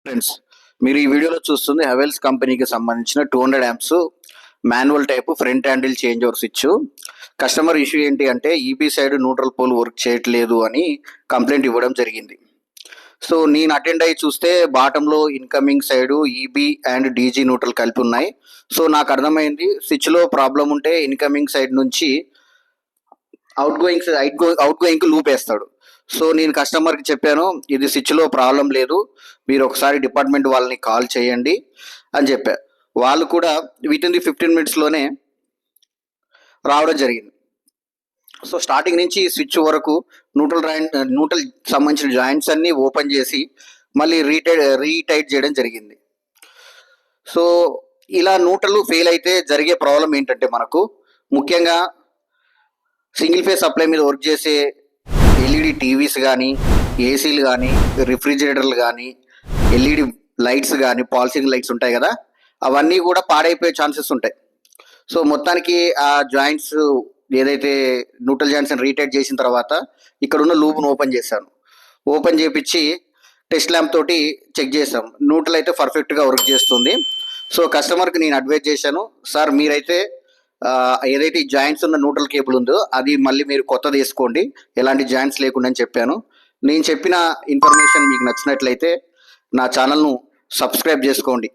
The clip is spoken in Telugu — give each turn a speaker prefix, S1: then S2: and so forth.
S1: ఫ్రెండ్స్, మీరు ఈ వీడియోలో చూస్తుంది హెవెల్స్ కంపెనీకి సంబంధించిన 200 amps manual type front handle change over switch. Customer issue ఏంటి అంటే EB side neutral pole work చేయట్లేదు అని కంప్లైంట్ ఇవ్వడం జరిగింది. సో నేను అటెండ్ అయ్యి చూస్తే బాటంలో incoming side EB and DG neutral కలిపి ఉన్నాయి. సో నాకు అర్థమైంది స్విచ్లో ప్రాబ్లం ఉంటే ఇన్కమింగ్ సైడ్ నుంచి అవుట్ గోయింగ్ లూప్ వేస్తాడు. సో నేను కస్టమర్కి చెప్పాను, ఇది స్విచ్లో ప్రాబ్లం లేదు, మీరు ఒకసారి డిపార్ట్మెంట్ వాళ్ళని కాల్ చేయండి అని చెప్పా. వాళ్ళు కూడా విత్ ఇన్ ది 15 minutesలోనే రావడం జరిగింది. సో స్టార్టింగ్ నుంచి స్విచ్ వరకు న్యూట్రల్ సంబంధించిన జాయింట్స్ అన్నీ ఓపెన్ చేసి మళ్ళీ రీటైట్ చేయడం జరిగింది. సో ఇలా న్యూట్రల్ ఫెయిల్ అయితే జరిగే ప్రాబ్లం ఏంటంటే మనకు ముఖ్యంగా సింగిల్ ఫేజ్ సప్లై మీద వర్క్ చేసే ఎల్ఈడి టీవీస్ కానీ, ఏసీలు కానీ, రిఫ్రిజిరేటర్లు కానీ, ఎల్ఈడి లైట్స్ కానీ, పాల్సింగ్ లైట్స్ ఉంటాయి కదా, అవన్నీ కూడా పాడైపోయే ఛాన్సెస్ ఉంటాయి. సో మొత్తానికి ఆ జాయింట్స్ ఏదైతే న్యూట్రల్ జాయింట్స్ని రీటైట్ చేసిన తర్వాత ఇక్కడ ఉన్న లూప్ను ఓపెన్ చేశాను. ఓపెన్ చేపించి టెస్ట్ ల్యాంప్ తోటి చెక్ చేసాం. న్యూట్రల్ అయితే పర్ఫెక్ట్గా వర్క్ చేస్తుంది. సో కస్టమర్కి నేను అడ్వైజ్ చేశాను, సార్ మీరైతే ఏదైతే ఈ జాయింట్స్ ఉన్న న్యూట్రల్ కేబుల్ ఉందో అది మళ్ళీ మీరు కొత్తది వేసుకోండి, ఎలాంటి జాయింట్స్ లేకుండా అని చెప్పాను. నేను చెప్పిన ఇన్ఫర్మేషన్ మీకు నచ్చినట్లయితే నా ఛానల్ను సబ్స్క్రైబ్ చేసుకోండి.